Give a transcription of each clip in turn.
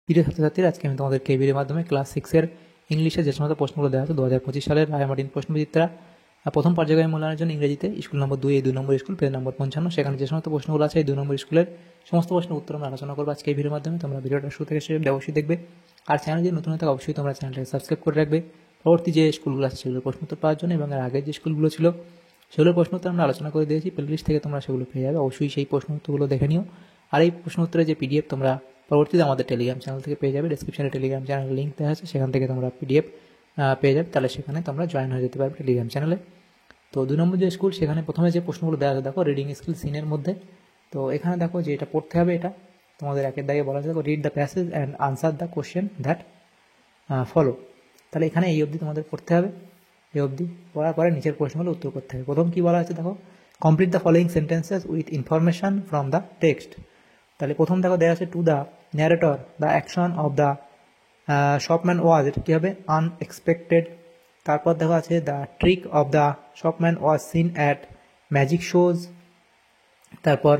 প্রিয় ছাত্রছাত্রীরা, আজকে আমি তোমাদের কেবির মাধ্যমে ক্লাস 6-এর ইংলিশে যে সমস্ত প্রশ্নগুলো দেওয়া আছে 2025 সালের রায় মার্টিন প্রশ্নবিচিত্রা প্রথম পর্যায়ে মূল্যায়নের জন্য ইংরেজিতে স্কুল নম্বর 2 এই 2 নম্বর স্কুল পেজ নম্বর 55 সেখানে যে সমস্ত প্রশ্নগুলো আছে এই 2 নম্বর স্কুলের সমস্ত প্রশ্নের উত্তর আমরা আলোচনা করবো আজকে এই ভিডিওর মাধ্যমে। তোমরা ভিডিওটা শুরু থেকে শেষ অবশ্যই দেখবে, আর চ্যানেল যদি নতুন হয়ে থাকে অবশ্যই তোমরা চ্যানেলটাকে সাবস্ক্রাইব করে রাখবে পরবর্তী যে স্কুলগুলো আছে সেগুলোর প্রশ্ন উত্তর পাওয়ার জন্য, এবং এর আগের যে স্কুলগুলো ছিল সেগুলোর প্রশ্ন উত্তর আমরা আলোচনা করে দিয়েছি। প্লেলিস্ট থেকে তোমরা সেগুলো পেয়ে যাবে, অবশ্যই সেই প্রশ্ন উত্তরগুলো দেখে নিও। আর এই প্রশ্ন উত্তরের যে পিডিএফ তোমরা পরবর্তীতে আমাদের টেলিগ্রাম চ্যানেল থেকে পেয়ে যাবে, ডেসক্রিপশনে টেলিগ্রাম চ্যানেলের লিঙ্ক দেওয়া আছে, সেখান থেকে তোমরা পিডিএফ পেয়ে যাবে, তাহলে সেখানে তোমরা জয়েন হয়ে যেতে পারবে টেলিগ্রাম চ্যানেলে। তো 2 নম্বর যে স্কুল সেখানে প্রথমে যে প্রশ্নগুলো দেওয়া আছে দেখো, রিডিং স্কিল সিনের মধ্যে। তো এখানে দেখো যে এটা পড়তে হবে, এটা তোমাদের একের দাগে বলা আছে, দেখো read the passage and answer the question that follow. তাহলে এখানে এই অবধি তোমাদের পড়তে হবে, এই অবধি পড়ার পরে নিচের প্রশ্নগুলো উত্তর করতে হবে। প্রথম কী বলা আছে দেখো, complete the following sentences with information from the text. তাহলে প্রথম দেখো দেওয়া আছে to the narrator the action of the shopman was, এটা কী হবে আনএক্সপেক্টেড। তারপর দেখা আছে the trick of the shopman was seen at magic shows. তারপর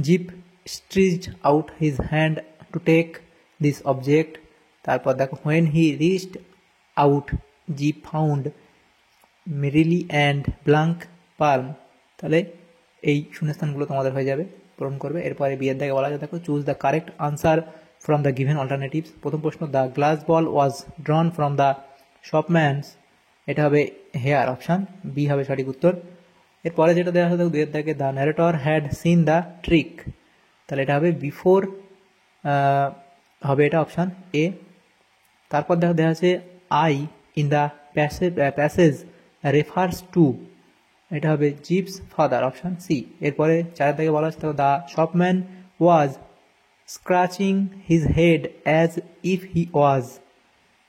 Gip stretched out his hand to take this object. তারপর দেখো when he reached out Gip found merely and blank palm. তাহলে এই শূন্যস্থানগুলো তোমাদের হয়ে যাবে, পূরণ করবে। এরপরে বিয়ের দাগে বলা যায় দেখো choose the correct answer from the given alternatives. প্রথম প্রশ্ন the glass ball was drawn from the shopman's, এটা হবে হেয়ার, অপশান বি হবে সঠিক উত্তর। এরপরে যেটা দেওয়া আছে দেখো দুয়ের দাগে the narrator had seen the trick, তাহলে এটা হবে বিফোর, হবে এটা অপশান এ। তারপর দেখো দেওয়া আছে I in the passage refers to, এটা হবে জিপস ফাদার, অপশান সি। এরপরে চারের দিকে বলা আছে the shopman was scratching his head as if he was,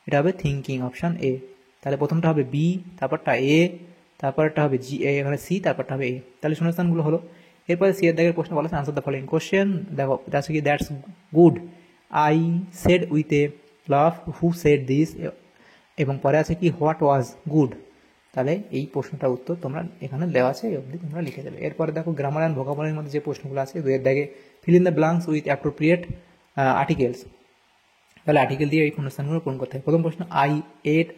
এটা হবে থিঙ্কিং, অপশান এ। তাহলে প্রথমটা হবে বি, তারপরটা এ, তারপরটা হবে জি, এখানে সি, তারপরটা হবে এ। তাহলে শূন্যস্থানগুলো হলো। এরপরে সি এর দাগের প্রশ্ন বলা আছে আনসার দ্য ফলোইং কোশ্চেন। দেখো এটা আছে কি that's good, I said with a love, who said this, এবং পরে আছে কি হোয়াট ওয়াজ গুড। তাহলে এই প্রশ্নটার উত্তর তোমরা এখানে দেওয়া আছে, এই অবধি তোমরা লিখে দেবে। এরপরে দেখো গ্রামার অ্যান্ড ভোকাবুলারির মধ্যে যে প্রশ্নগুলো আছে দুয়ের দাগে fill in the blanks with appropriate articles. তাহলে আর্টিকেল দিয়ে এই শূন্যস্থানগুলো পূরণ করতে হবে। প্রথম প্রশ্ন আই এট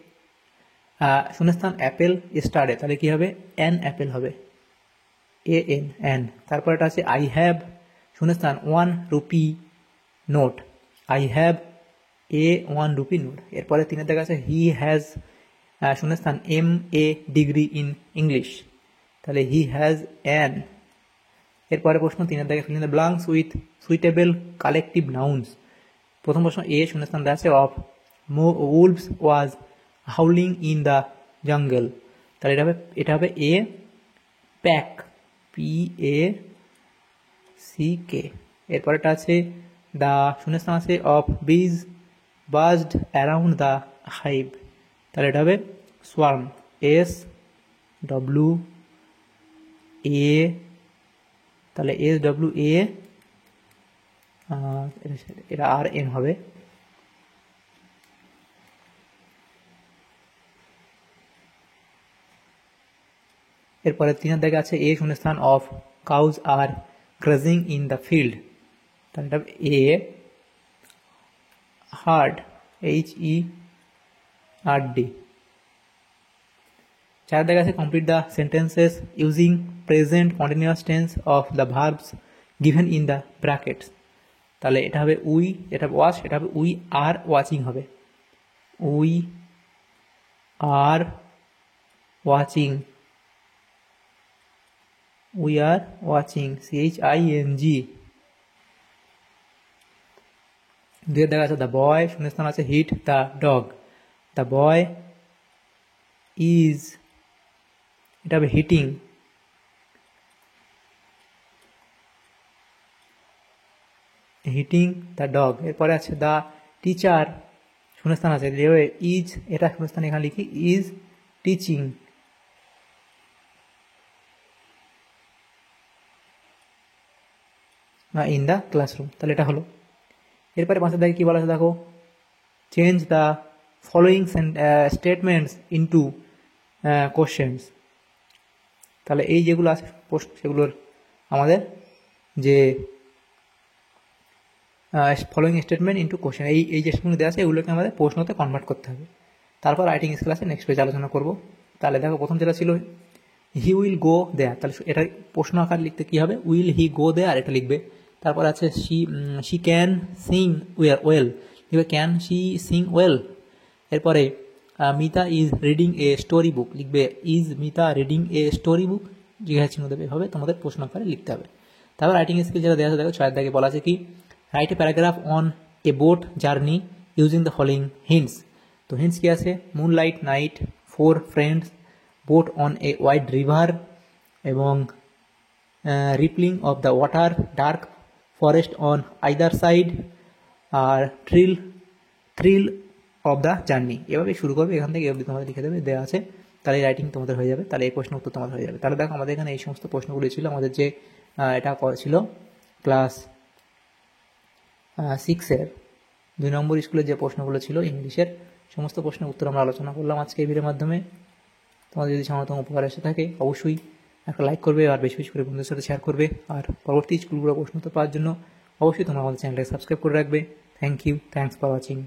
শূন্যস্থান অ্যাপেল স্টারে, তাহলে কী হবে অ্যান অ্যাপেল হবে, এ এন অ্যান। তারপর এটা আছে আই হ্যাভ শূন্যস্থান 1 rupee note, I have a 1 rupee note. এরপরে তিনের দেখা আছে হি হ্যাজ শূন্যস্থান M A degree in English, তাহলে হি হ্যাজ অ্যান। এরপরে প্রশ্ন তিনের দাগে fill in the blanks with suitable collective nouns. প্রথম প্রশ্ন এ শূন্যস্থান দেওয়া আছে of wolves was howling in the jungle, তাহলে এটা হবে a pack, P A C K. এরপরেটা আছে দ্য শূন্যস্থান আছে অফ বিজ বাজড অ্যারাউন্ড দ্য হাইভ, তাহলে এটা হবে সোয়ার্ম, এস ডব্লিউ এ, তাহলে এস ডব্লিউ এ, এটা আর এন হবে। এরপরে তিনের দিকে আছে এ শূন্যস্থান of cows are grazing in the field, তাহলে এটা a herd, H E R D. চার দিকে আছে complete the sentences using present continuous tense of the verbs given in the brackets, তাহলে এটা হবে উই, এটা ওয়াচ, এটা হবে উই আর ওয়াচিং হবে, we are watching, we are watching, CHING। দুয়ের দেখা আছে দ্য বয় শূন্যস্থান আছে hit the dog, the boy is, এটা হবে হিটিং, হিটিং দ্য ডগ। এরপরে আছে দ্য টিচার শূন্যস্থান আছে ইজ, এটা শূন্যস্থান এখানে লিখি is teaching, in the classroom, তাহলে এটা হলো। এরপরে পাঁচের দাগে কী বলা আছে দেখো change the following statements into questions, তাহলে এই যেগুলো আছে প্রশ্ন সেগুলোর আমাদের যে ফলোয়িং স্টেটমেন্ট ইন্টু কোশ্চেন, এই যে স্টেটমেন্ট দেওয়া আছে এগুলোকে আমাদের প্রশ্নতে কনভার্ট করতে হবে। তারপর রাইটিং স্কিল আছে, নেক্সট পেজে আলোচনা করবো। তাহলে দেখো প্রথম যেটা ছিল হি উইল গো দেয়ার, তাহলে এটা প্রশ্ন আকার লিখতে কী হবে, উইল হি গো দেয়ার এটা লিখবে। তারপর আছে শি ক্যান সিং ওয়েল, লিখবে ক্যান শি সিং ওয়েল। এরপরে Mita is reading a story book, লিখবে is Mita reading a story book, জিজ্ঞাসা চিহ্ন দেবে, এভাবে তোমাদের প্রশ্ন আকারে লিখতে হবে। তারপর রাইটিং স্কিল যেটা দেওয়া আছে দেখো 6 দাগে বলা আছে কি write a paragraph on a boat journey using the following hints. তো হিন্টস কি আছে, moonlight night, 4 friends, boat on a wide river এবং rippling of the water, dark forest on either side, আর থ্রিল অফ দ্য জার্নি। এভাবে শুরু করবে, এখান থেকে এভাবে তোমাদের লিখে দেবে, দেওয়া আছে, তাহলে রাইটিং তোমাদের হয়ে যাবে, তাহলে এই প্রশ্ন উত্তর তোমাদের হয়ে যাবে। তাহলে দেখো আমাদের এখানে এই সমস্ত প্রশ্নগুলি ছিল, আমাদের যে এটা ছিল ক্লাস 6-এর 2 নম্বর স্কুলের যে প্রশ্নগুলো ছিল ইংলিশের, সমস্ত প্রশ্নের উত্তর আমরা আলোচনা করলাম আজকে এই ভিডিওর মাধ্যমে। তোমাদের যদি সামান্য উপকার এসে থাকে অবশ্যই একটা লাইক করবে, আর বেশি বেশি করে বন্ধুদের সাথে শেয়ার করবে, আর পরবর্তী স্কুলগুলো প্রশ্ন উত্তর পাওয়ার জন্য অবশ্যই তোমরা আমাদের চ্যানেলটাকে সাবস্ক্রাইব করে রাখবে। Thank you, thanks for watching.